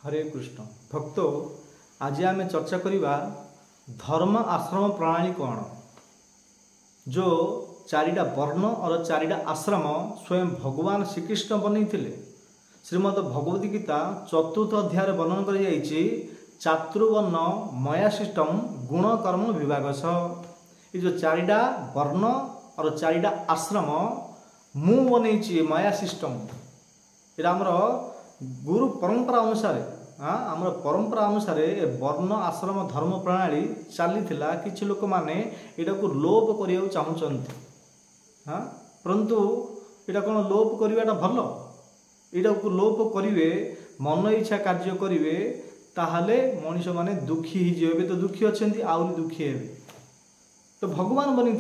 हरे कृष्ण भक्त आज आम चर्चा करवा धर्म आश्रम प्रणाली कौन। जो चारिटा वर्ण और चारिटा आश्रम स्वयं भगवान श्रीकृष्ण बनई श्रीमद भगवद गीता चतुर्थ अध्याय वर्णन कर चातुर्वर्ण मया सिस्टम गुण कर्म विभाग ये जो चारिटा वर्ण और चारिटा आश्रम मु बनई माया सिस्टम यहाँ आमर गुरु परंपरा अनुसार आमर परंपरा अनुसार वर्ण आश्रम धर्म प्रणाली चली किसी लोक मैंने यहाँ को लोप करने चाहते हाँ परंतु यहाँ कौन लोप करवाटा भल यहाँ को लोप करेंगे मन इच्छा कार्य करेंगे ताहले मनीष मैंने दुखी ही तो दुखी अच्छा आहरी दुखी हे तो भगवान बनी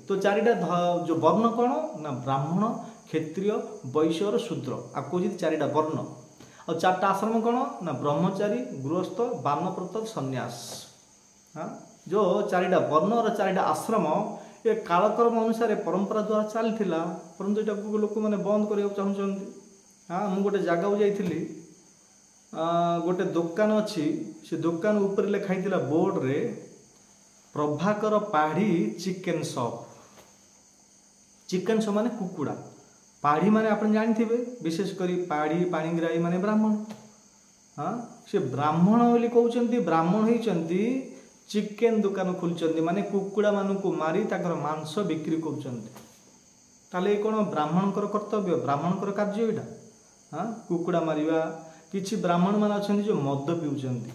तो चारिटा जो वर्ण कौन ना ब्राह्मण क्षत्रिय वैश्य और शूद्र आपको चारिटा वर्ण और चार्टा आश्रम कौन ना ब्रह्मचारी गृहस्थ वानप्रस्थ सन्यास। हाँ जो चारिटा वर्ण और चारिटा आश्रम ये कालक्रम अनुसार परंपरा द्वारा चली परंतु यहाँ लोक मैंने बंद करने चाहते। हाँ मुझे गोटे जगह जाइली गोटे दुकान अच्छी से दुकान ऊपर लिखाई बोर्ड रे प्रभाकर पाढ़ी चिकेन शॉप। चिकेन शॉप माने कुकुड़ा पाढ़ी माने आप जानते विशेषकर पाढ़ी पाणिग्राही माने ब्राह्मण। हाँ से ब्राह्मण बोली कहते ब्राह्मण होती चिकेन दुकान खोलुंट माने कुकुड़ा मानक मारी ताकर मांस बिक्री कर कौन ब्राह्मणकर कर्तव्य ब्राह्मणकर कार्य यहाँ। हाँ कुकुड़ा मारिबा किछि ब्राह्मण मान अच्छा जो मद पिउचंती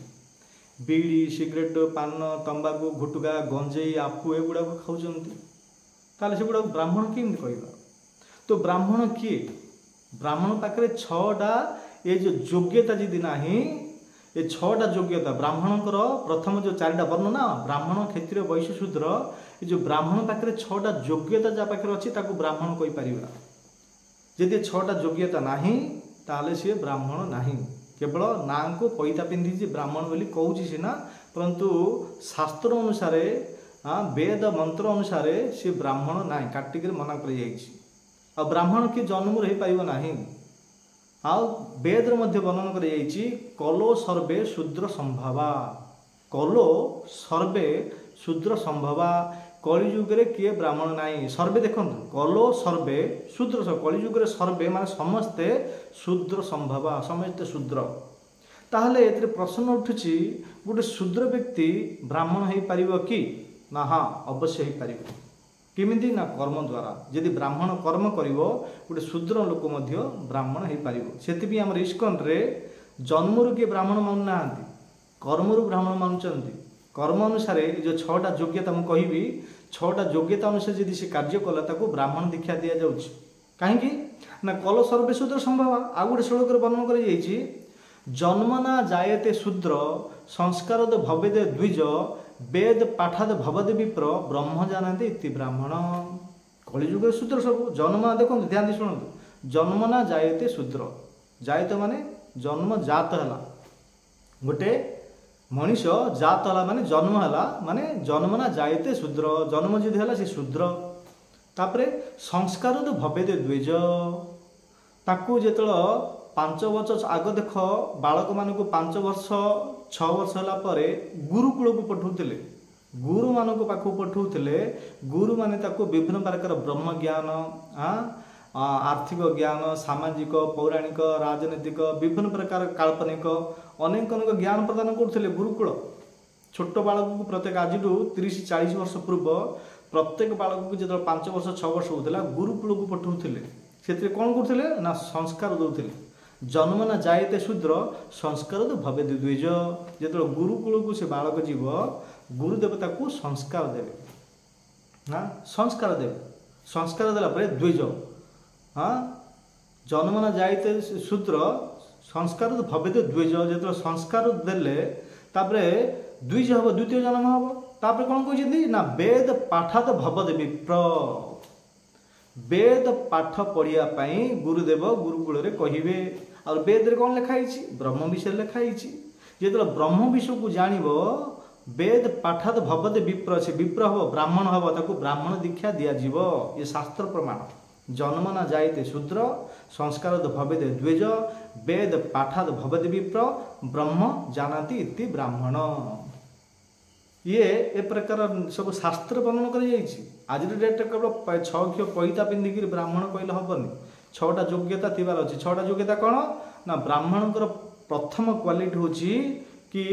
बीड़ी सिगरेट पान तंबाकू गुटुका गंजेई आपु एगुड़ा खाऊंट ताले से गुड़ा ब्राह्मण केमती कहवा। तो ब्राह्मण किए ब्राह्मण पाखे छटा ये जो योग्यता जदि ना ये छटा योग्यता ब्राह्मणकर प्रथम जो चारिटा वर्ण ना ब्राह्मण क्षत्रिय वैश्य शूद्र ये जो ब्राह्मण पाखे छटा योग्यता जहाँ पाखे अच्छी ब्राह्मण कहीपर जदि छटा योग्यता नहीं ताले सी ब्राह्मण नहीं केवल ना को पैता पिंधि ब्राह्मण बोली कहूँ सीना परंतु शास्त्र अनुसार वेद मंत्र अनुसार सी ब्राह्मण ना काटिक मना कर ब्राह्मण किए जन्म रही पार ना वेद वर्णन कर कलो सर्वे शूद्र संभवा कलो सर्वे शूद्र संभवा कलिजुगे किए ब्राह्मण नाई सर्वे देखो कलो सर्वे शूद्र कलिजुगे सर्वे मान समस्ते शूद्र संभवा समस्ते शूद्र ताहले एते प्रश्न उठुची गोटे शूद्र व्यक्ति ब्राह्मण हो पार कि ना हाँ अवश्य हो पार केमिति ना कर्म द्वारा यदि ब्राह्मण कर्म करिवो गोटे शूद्र लोक मध्य ब्राह्मण हो पार से आम इस्कन रे जन्मरु किए ब्राह्मण मानु ना कर्मरु ब्राह्मण मानुचंती कर्म अनुसार जो छटा योग्यता मुझे कहबी छटा योग्यता अनुसार जब से कार्य कला ताको ब्राह्मण दीक्षा दि जाऊँगी कहीं ना कल सर्वे शूद्र संभव आ गोटे श्लोक वर्णन कर जन्मना जायते शूद्र संस्कार भवेद द्विज वेद पाठाद भवद विप्र ब्रह्म जानते इति ब्राह्मण कलिजुग शूद्र सब जन्म देखो ध्यान दी शुणु जन्मना जायते शूद्र जायते माने जन्म जात है गोटे मनीष जात है माने जन्म है माने जन्मना जायते शूद्र जन्म जदि है सी शूद्र तापरे संस्कार तो भवेद द्विज ताकू जो 5 वर्ष आग देख बालक मानक 5 वर्ष 6 वर्ष है गुरुकूल को पठाऊले गुरु मान पाख पठाऊले गुरु माने ताको विभिन्न प्रकार ब्रह्म ज्ञान आर्थिक ज्ञान सामाजिक पौराणिक राजनीतिक विभिन्न प्रकार काल्पनिक अनेक अनेक ज्ञान प्रदान करते गुरुकुल छोट बालक को प्रत्येक आज 30-40 वर्ष पूर्व प्रत्येक बालक को जो 5 वर्ष 6 वर्ष होता गुरुकुल को पठाऊले से कौन करते ना संस्कार दौले जन्म ना जायते शूद्र संस्कार तो भवे द्विज जो गुरुकुल को से बालक जीव गुरुदेवता को संस्कार देवे हाँ संस्कार देवे संस्कार देला द्विज हाँ जन्म ना जायते शूद्र संस्कार तो भवे द्विज जो संस्कार देले द्विज हम द्वितीय जन्म हम तापर कौन कहते ना वेद पाठात भवद विप्र वेद पाठ पढ़ाई गुरुदेव गुरुकुल कहे और वेद रे कौन लिखाई ब्रह्म विषय लिखाई जो ब्रह्म विषय को जानव वेद पाठात भवद विप्र से विप्र हम ब्राह्मण हम ताको ब्राह्मण दीक्षा दिज्व ये शास्त्र प्रमाण जन्म न जायते शूद्र संस्कारद भवेद द्विज वेद पाठाद भवेद विप्र ब्रह्म जानाति इति ब्राह्मण। ये ए प्रकार सब शास्त्र वर्णन कर आज डेट केवल 6 पैता पिंधिक ब्राह्मण कहले हेनी 6टा योग्यता थिबार अछि। 6टा योग्यता कौन ना ब्राह्मणकर प्रथम क्वालिटी होची कि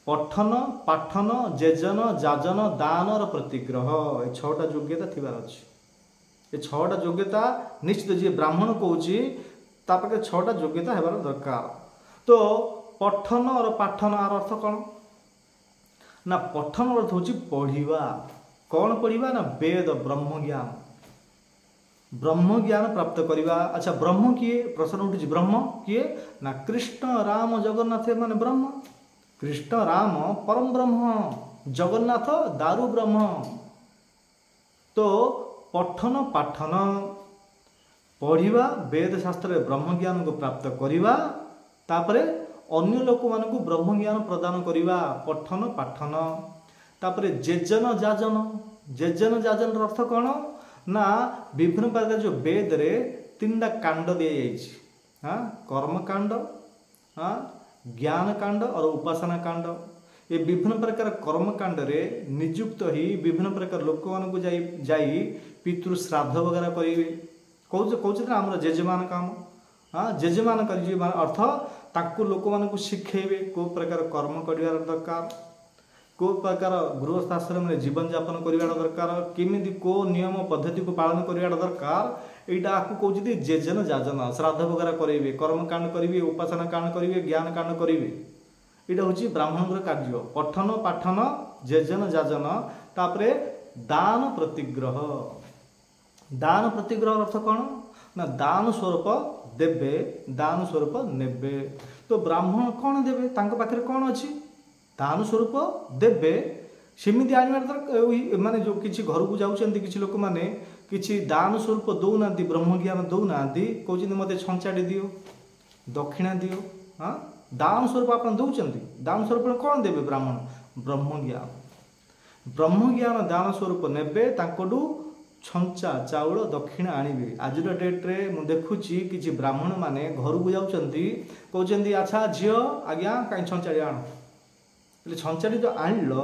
पठन पाठन जेजन जाजन दान और प्रतिग्रह ये 6टा योग्यता थिबार अछि। ये 6टा योग्यता निश्चित जी ब्राह्मण कहूँ तापाखे 6टा योग्यता हेबार दरकार। तो पठन और पाठन आर अर्थ कौन ना पठन अर्थ होची पढ़िबा। कौन पढ़िबा ना वेद ब्रह्म ज्ञान प्राप्त करिबा। अच्छा ब्रह्म किए प्रश्न उठुची ब्रह्म किए ना कृष्ण राम जगन्नाथ माने ब्रह्म। कृष्ण राम परम ब्रह्म जगन्नाथ दारु ब्रह्म। तो पठन पाठन पढ़िबा वेद शास्त्र ब्रह्म ज्ञान को प्राप्त करिबा तापरे अन्य लोक मानकु ब्रह्म ज्ञान प्रदान करिबा पठन पाठन। तापरे जेजन जाजन अर्थ कौन ना विभिन्न प्रकार जो वेद रे 3टा कांड दिया जाइछि। हाँ कर्म कांड ज्ञान कांड और उपासना कांड। ये विभिन्न प्रकार कर्म कांड रे नियुक्त ही विभिन्न प्रकार लोक मानकु जाई पितृ श्राद्ध वगैरह करेंगे। कौन आम जेजेमान काम हाँ जेजेमान कर अर्थ ताकू लोक मानकु शिखेबे को प्रकार कर्म करिवार दरकार को प्रकार गृहस्थ आश्रम में जीवन यापन करिवार दरकार केमिति को नियम पद्धति को पालन करिवार दरकार। एटा आपको कहउछि जेजन जाजन श्राद्ध वगैरह करेंगे कर्म कांड करेंगे उपासना कांड करेंगे ज्ञान कांड करेंगे। एटा होछि ब्राह्मणर कार्य पठन पाठन जेजन जाजन। तापरे दान प्रतिग्रह। दान प्रतिग्रह अर्थ कौन ना दान स्वरूप देवे दान स्वरूप नेबे। तो ब्राह्मण कौन देवे तांको पाखरे कौन अछि दान स्वरूप देवे सेमिति आनिबार दरकार। माने जो किछि घर को जाउछन्ति किछि लोक माने किछि दान स्वरूप दौना ब्रह्म ज्ञान दौना कहउछन्ति मते छंचाडी दियो दक्षिणा दियो। हाँ दान स्वरूप आपण दउछन्ति दान स्वरूप कौन देवे ब्राह्मण ब्रह्म ज्ञान दान स्वरूप नेबे तांकोडू छंचा चाउल दक्षिणा आणिबे। आज डेट रे मु देखुची किछि ब्राह्मण माने घर को जाउछन्ति कहउछन्ति अच्छा झियो आज्ञा काई छंचाडी आण ले छंचाडी जो आणलो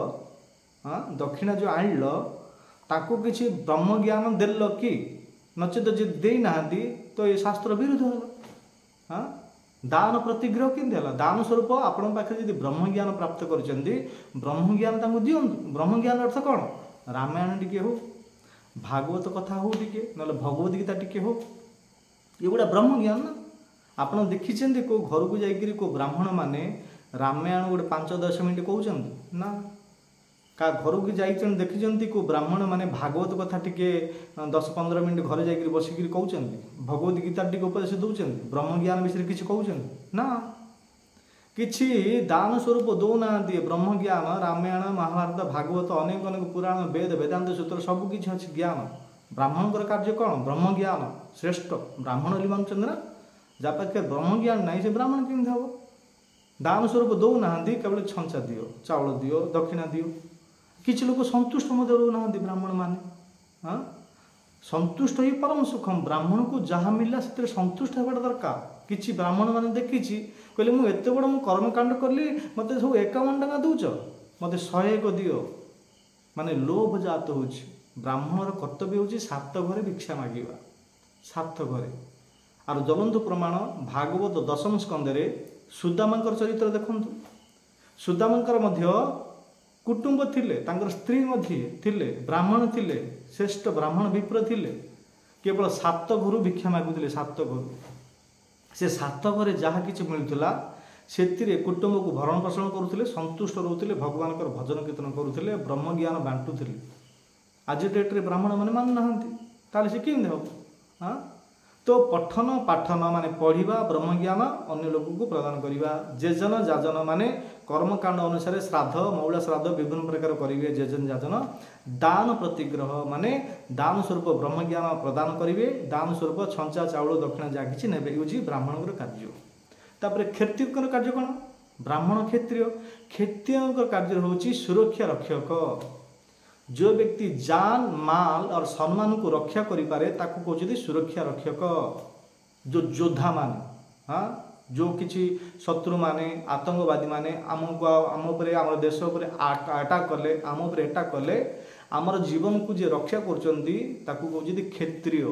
हाँ दक्षिणा जो आणलो ताको किछि ब्रह्म ज्ञान देलो कि नचेत जे देई नाहंती तो ये शास्त्र विरुद्ध होला। हाँ दान प्रतिग्रह केमती है दान स्वरूप आपण पाखे यदि ब्रह्म ज्ञान प्राप्त करछन्ति ब्रह्म ज्ञान तांको दियंतु। ब्रह्म ज्ञान अर्थ कौन रामायण टिके हो भागवत कथा हो टिके नले भगवत गीता टिके हो ये गुड़ा ब्रह्म ज्ञान ना। आपण देखिछन्ति को घर को जाइकरी को ब्राह्मण माने रामायण गोटे 5-10 मिनिट कहउछन्ति ना का घर को जाइछन देखिछन्ति को ब्राह्मण माने भागवत कथा टिके 10-15 मिनिट घर जाइकरी बसिकरी कहउछन्ति भगवत गीता टिके उपदेश दउछन्ति ब्रह्म ज्ञान विषय किछि कहउछन्ति ना। किछि दान स्वरूप दौना ब्रह्म ज्ञान रामायण महाभारत भागवत अनेक अनेक पुराण वेद वेदांत सूत्र सब किछि अछि ज्ञान। ब्राह्मणकर कार्य कौन ब्रह्म ज्ञान श्रेष्ठ ब्राह्मण लिमांचंद्र ना जा पाखे ब्रह्म ज्ञान नहीं से ब्राह्मण केमती हम दान स्वरूप दौना केवल छंचा दियो चाउल दियो दक्षिणा दियो। किछि लोक संतुष्ट दौना ब्राह्मण माने हाँ संतुष्ट ही परम सुखम ब्राह्मण को जहाँ मिलला से संतुष्ट होगा दरकार। किछि ब्राह्मण माने देखिछि कहले मु एते बड़ मु कर्मकांड करली मते सब 51 टका दउछ मते 101 दियो माने लोभ जात होछि। ब्राह्मणर कर्तव्य होछि 7 घरे भिक्षा मागिबा 7 घरे। आर ज्वलंत प्रमाण भागवत 10म स्कंदरे सुदामांकर चरित्र देखंतु। सुदामांकर मध्य कुटुंब थिले तांकर स्त्री मध्य थिले ब्राह्मण थिले श्रेष्ठ ब्राह्मण विप्र थिले केवल 7 घरु भिक्षा मागुथिले 7 घरु से 7 घरे जहाँ किछि मिलुथिला सेतिरे कुटुंब को भरण पोषण करुथिले संतुष्ट रहउथिले भगवानकर भजन कीर्तन करुथिले ब्रह्म ज्ञान बांटुथिले। आज डेट रे ब्राह्मण माने मान नाहंती ताले से केमते हो हाँ तो पठन पाठन माने पढ़िबा ब्रह्म ज्ञान अन्य लोक को प्रदान करिबा। जेजन जाजन माने कर्मकांड अनुसार श्राद्ध मौला श्राद्ध विभिन्न प्रकार करेंगे जेजन जाजन। दान प्रतिग्रह माने दान स्वरूप ब्रह्म ज्ञान प्रदान करेंगे दान स्वरूप छंचा चाउल दक्षिणा जहाँ किसी ने ब्राह्मण कार्य। तापर क्षत्रिय कार्य कौन ब्राह्मण क्षत्रिय क्षत्रिय कार्य हूँ सुरक्षा रक्षक जो व्यक्ति जान माल और सम्मान को रक्षा करिपारे ताकू कहते सुरक्षा रक्षक। जो योद्धा मान हाँ जो किसी शत्रु माने आतंकवादी माने आमको आम उपरे आम देश उपरे अटैक कले आम उपरे अटैक कले आमर जीवन को जे रक्षा करचंती ताकू कहते क्षेत्रीय।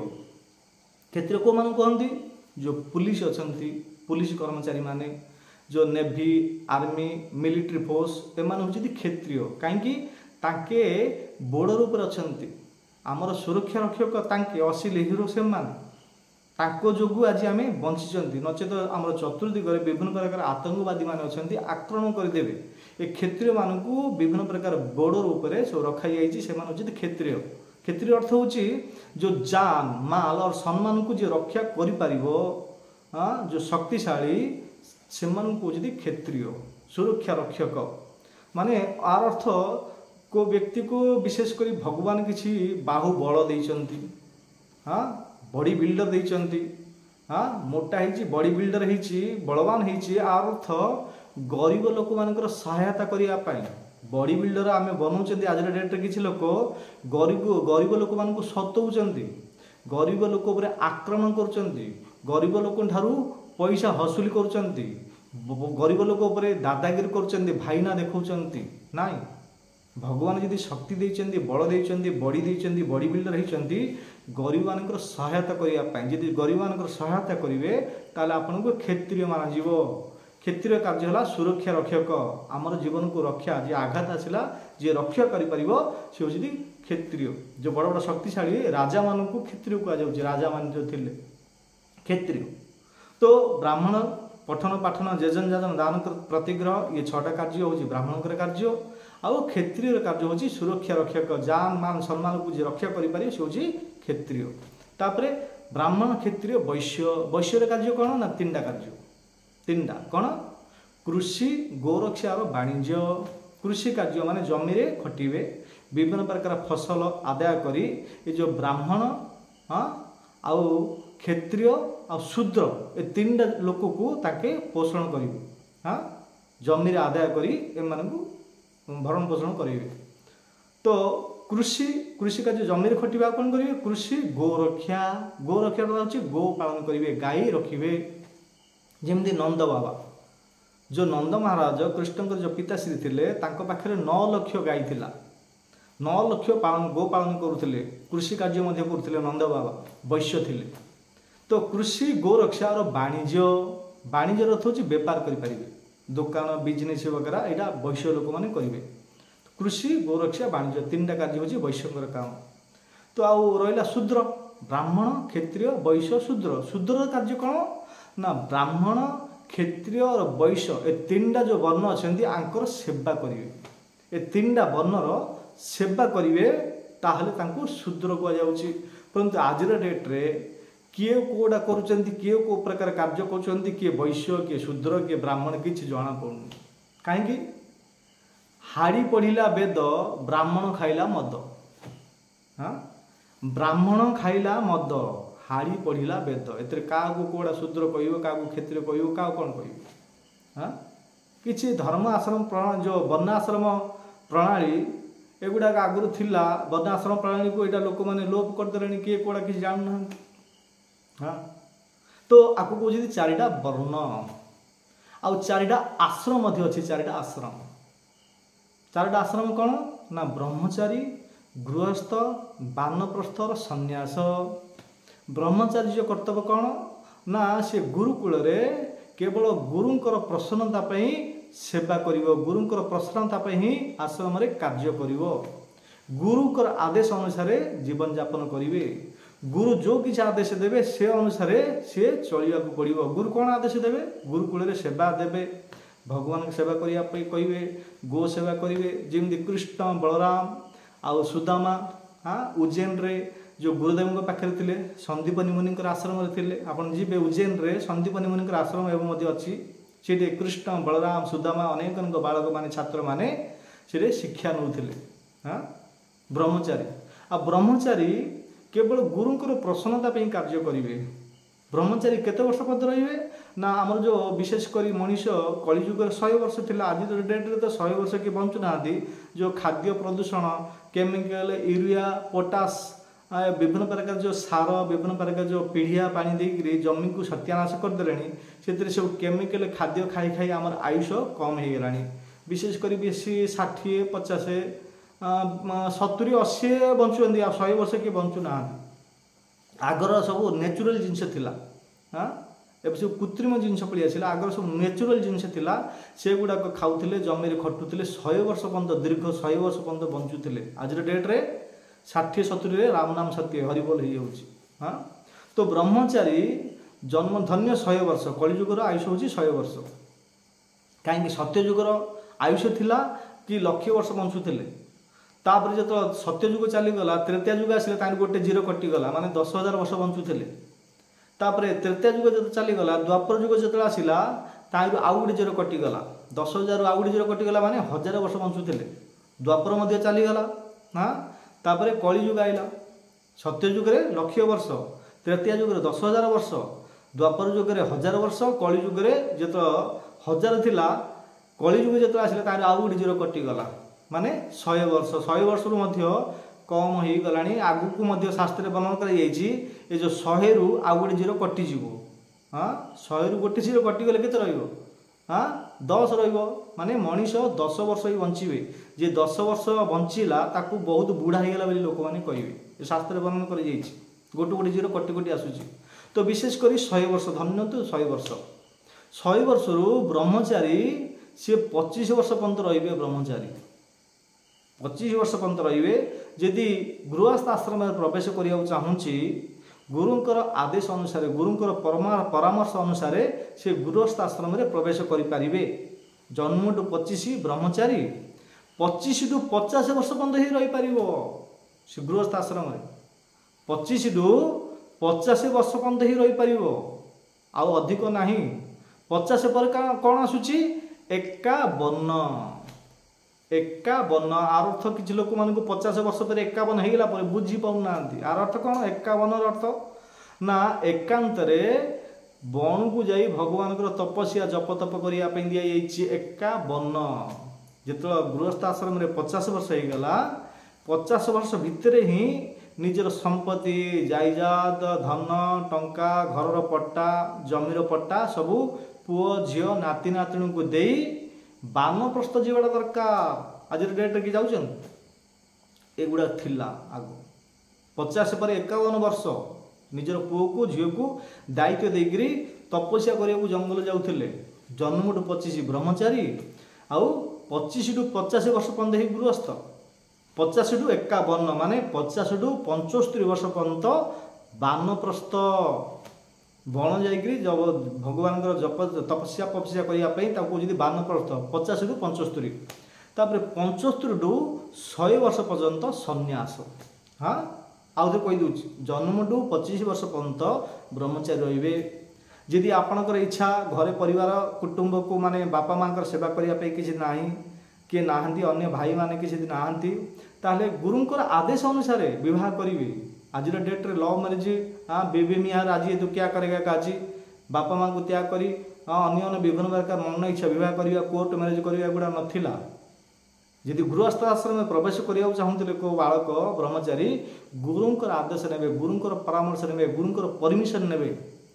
क्षेत्रीय को मान कहती जो पुलिस अछंती पुलिस कर्मचारी माने जो नेवी आर्मी मिलिट्री फोर्स एमान होचि क्षेत्रीय कहीं तांके बॉर्डर ऊपर अछंती आमर सुरक्षा रक्षक तांके असिले हिरो से मान ताको जोगु आज आम बंचिचंती नचेत आम चतुर्दिगरे विभिन्न प्रकार आतंकवादी माने अछंती आक्रमण करदेवे ए क्षेत्रीय मानकू विभिन्न प्रकार बॉर्डर उपरे सब रखा जाइछि से मान होचि क्षेत्रीय। क्षेत्रीय अर्थ होची जो जान माल और सम्मान को जो रक्षा करि परिबो हाँ जो शक्तिशाली से मान को होचि क्षेत्रीय सुरक्षा रक्षक माने आर अर्थ को व्यक्ति को विशेष करी भगवान किछि बाहु बल देइचंती हाँ बॉडी बिल्डर देइचंती हाँ मोटा हिची बॉडी बिल्डर हिची बलवान हिची आर अर्थ गरीब लोक मानकर सहायता करिया पाई बॉडी बिल्डर आम बनाऊँ आज डेट्रे किसी लोक गरीब लोक मान सतौंट गरीब लोक आक्रमण कर गरीब लोक ठारू पैसा हसूल कर गरीब लोक दादागिरी कर भाईना देखा नाई भगवान जदि शक्ति देइचंदी बल देइचंदी बॉडी देइचंदी बॉडी बिल्डर होइचंदी गरीब मानकर सहायता करिया जदि गरीब मानकर सहायता करिवे ताले आपन को क्षेत्रीय माना जीवो। क्षेत्रीय कार्य है सुरक्षा रक्षक आमर जीवन को रक्षा जी आघात आसला जी रक्षा करि परिबो से होछि क्षेत्रीय। जो बड़ बड़ शक्तिशाली राजा मान को क्षेत्रीय कहा जाउछि राजा मान जो थिले क्षेत्रीय। तो ब्राह्मण पठन पाठन जेजन जाजन दान प्रतिग्रह ये 6टा कार्य होछि ब्राह्मणकर कार्य आउ क्षेत्रीय कार्य होछि सुरक्षा रक्षक जान मान सम्मान को जे रक्षा करि पारि से होछि क्षेत्रीय। तापरे ब्राह्मण क्षेत्रीय वैश्य वैश्यर कार्य कोन ना 3टा कार्य 3टा कौन कृषि गोरक्षा और वाणिज्य कृषि कार्य माने जमी रे खटिबे विभिन्न प्रकार फसल आदाय करी ये जो ब्राह्मण हाँ आउ क्षेत्रीय आ शूद्र ए 3टा लोक को ताके पोषण करिवे हाँ जमी रे आदाय करी ए मानकु भरण पोषण करिवे। तो कृषि कृषि कार्य जमी रे खटिबा कोन करिवे कृषि गोरक्षा होछि गो पालन करिवे गाई रखिवे जेमती नंद बाबा जो नंद महाराज कृष्णकर जो पिताश्री थिले तांको पाखरे 9 लाख गाई थिला 9 लाख पालन गो पालन करुथिले कृषि कार्य मध्य करुथिले नंद बाबा वैश्य थिले। तो कृषि गोरक्षा और वाणिज्य अर्थ होछि व्यापार करि परिबे दुकान बिजनेस वगैरह एटा वैश्य लोक माने करिवे। कृषि गोरक्षा वाणिज्य 3टा कार्य होछि वैश्यकर काम। तो आउ रहिला शूद्र ब्राह्मण क्षत्रिय वैश्य शूद्र शूद्र कार्य कोन ना ब्राह्मण क्षत्रिय और वैश्य ए 3टा जो वर्ण अछंती आंकर सेवा करिवे ए 3टा वर्णर सेवा करिवे ताहले तांको शूद्र को जाउची। परंतु आज डेट रे किए कोडा करूचंती किए को प्रकार कार्य करूचंती किए वैश्य किए शूद्र किए ब्राह्मण किछि जणा पड़ुनी काहेकि हाड़ी पढ़िला वेद ब्राह्मण खाइला मद हाँ ब्राह्मण खाइला मद हाड़ी पढ़िला वेद एतरे का कोड़ा शूद्र कहइबो का क्षेत्रीय कहइबो का कोन कहइबो हाँ किछि धर्म आश्रम प्रणाली जो वर्णाश्रम प्रणाली एगुड़ा आगुरी थिला वर्णाश्रम प्रणाली को एटा लोक माने लोप कर देलेनी किए कोड़ा किछि जान ना हाँ। तो आकु कहउछि 4टा वर्ण आ 4टा आश्रम मध्ये अछि 4टा आश्रम 4टा आश्रम कोन ना ब्रह्मचारी गृहस्थ वानप्रस्थ और सन्यास। ब्रह्मचारी जो कर्तव्य कौन ना से गुरुकूल रे केवल गुरुंकर प्रसन्नता पई सेवा करिवो गुरुंकर प्रसन्नता पई ही आश्रम रे कार्य करिवो गुरुकर आदेश अनुसार जीवन यापन करिवे गुरु जो किसी आदेश देवे से अनुसार से चलिया पड़ो। गुरु कौन आदेश देवे गुरुकूल रे सेवा देवे भगवान की सेवा करिया पई कहिवे गो सेवा करिवे जेमि कृष्ण बलराम आउ सुदामा हाँ उज्जैन रे जो गुरुदेव पाखे थे संदीपनी मुनि आश्रम थे आपन जी उज्जैन रे संदीपनी मुनि आश्रम एवं अच्छी से कृष्ण बलराम सुदामा अनेक बालक मान छात्र माने से शिक्षा नौथिले हाँ ब्रह्मचारी आ ब्रह्मचारी केवल गुरुंकर प्रसन्नता कार्य करेंगे ब्रह्मचारी केते वर्ष पर्यंत रहिबे ना आमर जो विशेषकर मनीष कलिजुग 100 वर्ष थिला आज डेट रे तो 100 वर्ष के बंचु नांदी जो खाद्य प्रदूषण केमिकल यूरिया पोटास विभिन्न प्रकार जो सार विभिन्न प्रकार जो पीढ़िया पानी देकरी जमी को सत्यानाश करदे से सब केमिकल खाद्य खाई खाई आमर आयुष कम हो गलानी विशेषकर बेसी 60-50 70-80 बंचुंट 100 वर्ष किए बंचु ना आगर सब नेचुरल जिनस थिला हाँ ए सब कृत्रिम जिनस पड़ी आसला आगर सब नेचुरल जिनस थिला से गुड़ाक खाऊले जमी खटुले 100 वर्ष पर्यंत दीर्घ 100 वर्ष पर्यंत बंचुले आज डेट रे 60-70 राम नाम सत्य हरिबोल हो हाँ तो ब्रह्मचारी जन्म धन्य 100 वर्ष कलिजुगर आयुष हूँ 100 वर्ष कहीं सत्यजुगर आयुष थिला कि लक्ष वर्ष बंचुले तापर जो सत्यजुग चलीगला त्रेता जुग आसले गोटे जीरो कटिगला माने 10,000 वर्ष बंचुले तापर त्रेता जुग जो चलीगला द्वापर जुग जो आसला आउ गोटे जीरो कटिगला 10,000 आउ गोटे जीरो कटिगला माने 1000 वर्ष बंचुले द्वापर मध्य चलीगला हाँ तापर कलिजुग आईला सत्यजुगे लक्ष वर्ष त्रेता जुगे 10,000 वर्ष द्वापर जुगे 1000 वर्ष कलिजुगे जो 1000 थिला कलिजुग जो आसला आउ गोटे जीरो कटिगला माने 100 वर्ष 100 वर्ष कम हो गला आगु को शास्त्र वर्णन कर जो 100 रु आउ गोटे जीरो कटिज हाँ 100 रु गोटे जीरो कटिगले के हाँ 10 माने मनीष 10 वर्ष ही बंचे जे 10 वर्ष बंचला ताकू बहुत बुढ़ा होगा बोली लोक मैंने कहे शास्त्र वर्णन कर गोटे गोटे जीरो कटि कटि आसूची तो विशेषकर 100 वर्ष धन्य तो 100 वर्ष 100 वर्ष रु ब्रह्मचारी सी 25 वर्ष पर्यंत रे ब्रह्मचारी 25 वर्ष पर्यंत रे जदि गृहस्थ आश्रम में प्रवेश करने चाहूँगी गुरुंकर आदेश अनुसार गुरुंकर परामर्श अनुसार से गृहस्थ आश्रम में प्रवेश करें जन्म टू 25 ब्रह्मचारी 25 टू 50 वर्ष पर्यंत ही रही पार से गृहस्थ आश्रम में 25 टू 50 वर्ष पर्यंत ही रही पार आउ अधिक नहीं 50 पर कौन आसूची 51 आर अर्थ किसी लोक मान 50 वर्ष पर 51 होगा पर बुझी पाऊना आर अर्थ कौन 51 अर्थ ना एकांत बण को जाई भगवान तपस्या जप तप करने दि जाइए 51 जो गृहस्थ आश्रम में 50 वर्ष होगा 50 वर्ष भितर ही निजर संपत्ति जायदाद धन टंका घर पट्टा जमीर पट्टा सबू पुओ झील नाती नातुणी को दे बानप्रस्थ जीवाटा दरकार आज डेट कि जाऊन एगुड़ा थिला आगो 50 पर 51 वर्ष निजर पुओ को झील को दायित्व देकरी तपस्या करने को जंगल जाऊे जन्म टू 25 ब्रह्मचारी आउ 25 टू 50 वर्ष पर्यंत ही गृहस्थ 50 टू 51 माने 50 टू 75 वर्ष पर्यंत बानप्रस्थ बण जाइए जब भगवान जप तपस्या पपस्या करने बानप्रस्थ 50 टू 75 तापर 75 टू 100 वर्ष पर्यंत संन्यास हाँ आउ कही दूसरी जन्म टू 25 वर्ष पर्यंत ब्रह्मचारी रे जदि आपणकर इच्छा घरे परिवार कुटुंब को माने बापा माँ सेवा करने किसी ना किए ना अन्य भाई माने किसी ना ताहले गुरुंकर आदेश अनुसार विवाह करेंगे आज डेट रे लव मैरिज हाँ बेबी मियाँ राजी तो क्या करेगा काजी बापा माँ को त्याग करी अन्य अन्य विभिन्न प्रकार मन इच्छा विवाह करवा कोर्ट मैरिज करवा गुड़ा नाला जदि गृहस्थ आश्रम में प्रवेश करने चाहूले को बालक ब्रह्मचारी गुरुंकर आदेश ने गुरुंकर परामर्श ने गुरुंकर परमिशन ने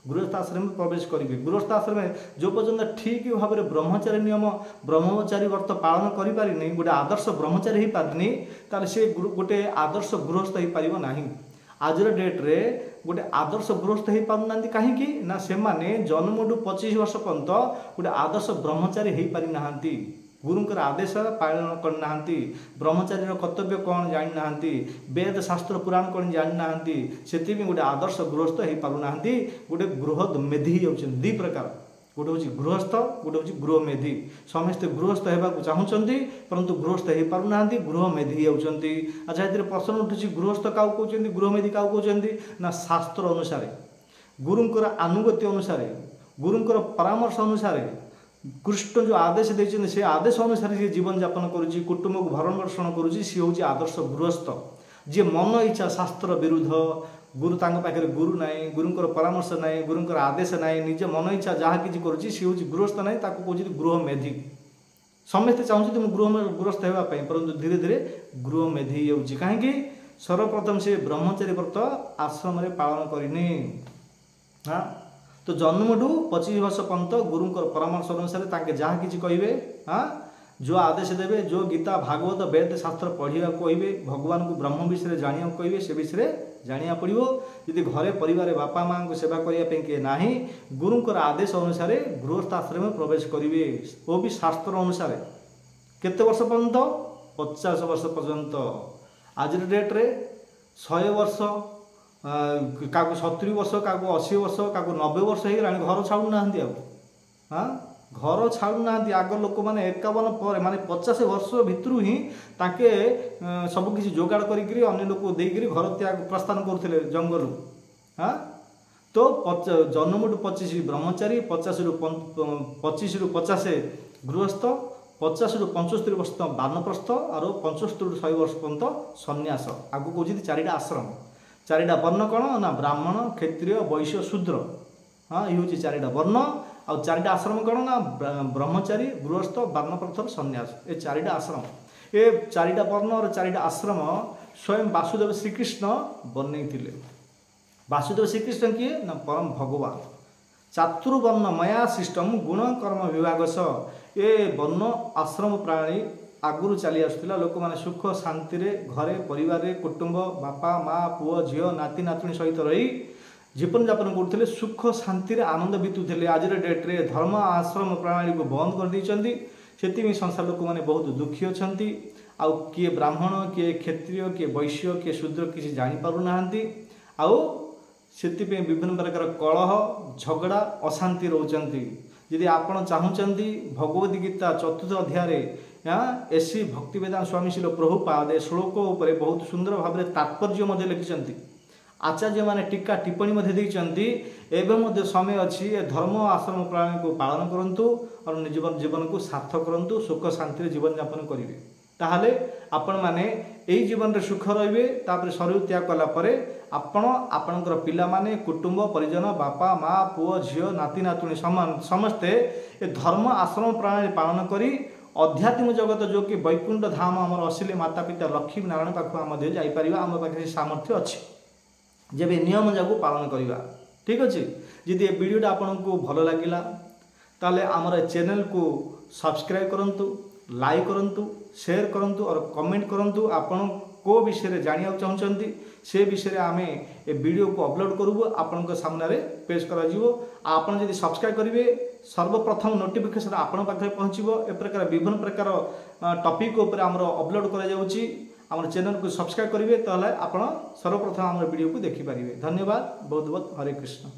गृहस्थ आश्रम में प्रवेश करेंगे गृहस्थ आश्रम में जो पर्यटन ठीक भाव में ब्रह्मचारी नियम ब्रह्मचारी व्रत पालन करें गोटे आदर्श ब्रह्मचारी हो पारे ताले से गोटे आदर्श गृहस्थ हो पार ना आज डेट रे गोटे आदर्श गृहस्थ हो पार ना कहीं ना से जन्म टू 25 वर्ष पर्यंत गोटे आदर्श ब्रह्मचारी हो पारि ना गुरुंकर आदेश पालन करना ब्रह्मचारी कर्तव्य कौन जानी ना वेद शास्त्र पुराण कौन जानी ना से गोटे आदर्श गृहस्थ हो पार ना गोटे गृह मेधी होती दी प्रकार गोटे हूँ गृहस्थ गोटे हूँ गृह मेधी समस्ते गृहस्थ होगा चाहूँगी परंतु गृहस्थ हो पार ना गृह मेधी होती अच्छा ये प्रश्न उठुची गृहस्थ क्या कहते गृह मेधी क्या कहते ना शास्त्र अनुसार गुरुंकर आनुगत्य अनुसार गुरुंकर परामर्श अनुसार कृष्ण जो आदेश देते से आदेश अनुसार जी जीवन यापन करुँच कुटुंब को भरण पोषण करुँच सी हूँ आदर्श गृहस्थ जी मन इच्छा शास्त्र विरुद्ध गुरु तांको पाखे गुरु नाई गुरुंकर परामर्श नाई गुरुंकर आदेश नाई निज मन इच्छा जहाँ किसी करुच्ची सी हूँ गृहस्थ नाई ताको कहते गृह मेधी समस्ते चाहूँ तुम गृहस्थ होगापी परंतु धीरे धीरे गृह मेधी हो कहीं सर्वप्रथम से ब्रह्मचारी व्रत आश्रम पालन करनी। हाँ तो जन्मठू 25 वर्ष पर्यंत गुरुंकर परामर्श अनुसार जहाँ किसी कहे हाँ जो आदेश देवे जो गीता भागवत वेद शास्त्र पढ़ा कहे भगवान को ब्रह्म विषय जाना कहे से विषय जाना पड़ो यदि घरे परिवार बापा माँ को सेवा करने किए ना गुरुंकर आदेश अनुसार गृहस्थ आश्रम में प्रवेश करेंगे वो भी शास्त्र अनुसार केते वर्ष पर्यंत 50 वर्ष पर्यंत आज डेट्रे 100 वर्ष क्या 70 वर्ष क्या 80 वर्ष क्या 90 वर्ष हो गला घर छाड़ू ना हाँ घर छाड़ू ना आग लोक मैंने 51 पर माने 50 वर्ष भितर ही ताके सबकि जोगाड़ करी अन्य लोक देकर घर त्याग प्रस्थान करुले जंगल। हाँ तो जन्मठू 25 ब्रह्मचारी 50 रु 50 गृहस्थ 50 रु 75 वर्ष बानप्रस्थ और 75 रु 100 वर्ष पर्यंत सन्यास आगु कौन 4टा आश्रम 4टा वर्ण कौन ना ब्राह्मण क्षत्रिय वैश्य शूद्र। हाँ ये हूँ 4टा वर्ण आउ 4टा आश्रम कौन ना ब्रह्मचारी गृहस्थ बानप्रस्थ सन्यास ये 4टा आश्रम ये 4टा वर्ण और 4टा आश्रम स्वयं वासुदेव श्रीकृष्ण बनई वासुदेव श्रीकृष्ण किए ना परम भगवान चातुर्वर्ण मया सिस्टम गुण कर्म विभाग ये वर्ण आश्रम प्राणी आगुरी चली आसुला लोक मैंने सुख शांति घरे परिवार कुटुंब बापा माँ पुओ झील नाती नातुणी सहित रही जीवन यापन करते सुख शांति आनंद बीतुले। आज डेट्रे धर्म आश्रम प्रणाली को बंद कर देती संसार लोक मैंने बहुत दुखी अच्छा आउ किए ब्राह्मण किए क्षत्रिय किए वैश्य किए शूद्र किसी जापर ना आउ से विभिन्न प्रकार कलह झगड़ा अशांति रोचंती। यदि आपण चाहूँगी भगवद गीता 4th अध्याय एसी भक्तिवेदांत स्वामी शिल प्रभुपाद श्लोक उपर बहुत सुंदर भाव में तात्पर्य लिखिं आचार्य माने टीका टिप्पणी देते एवं समय अच्छी धर्म आश्रम प्रणाली को पालन करूँ और जीवन को सार्थक करूँ सुख शांति जीवन यापन करेंगे ताहले आपण माने यही जीवन रे सुख रहिबे तापर शरीर त्याग कलापर आपण आपणकर पिला माने कुटुंब परिजन बापा माँ पुओ झील नाती नातुणी समस्ते ए धर्म आश्रम प्रणाली पालन करी अध्यात्म जगत जो कि वैकुंठ धाम आमर असली माता पिता लक्ष्मी नारायण पाखु आम जापर आम पाखे सामर्थ्य अच्छी जब नियम जाक पालन करवा। ठीक अच्छे जदि ये वीडियोटा आपन को भल लगिला ताले आमर चैनल को सब्सक्राइब करंतु लाइक करंतु शेयर करंतु और कमेंट करंतु आपण को विषय जानिया चाहूँगी से विषय आम ए वीडियो को अपलोड करूँ आपण सामने पेश कर आपड़ जब सब्सक्राइब करेंगे सर्वप्रथम नोटिफिकेशन आपण पाखे पहुँचो ए प्रकार विभिन्न प्रकार टॉपिक उपर आमर अपलोड कर चैनल को सब्सक्राइब करेंगे तो आप सर्वप्रथम आम वीडियो को देखिपारे। धन्यवाद बहुत बहुत हरे कृष्ण।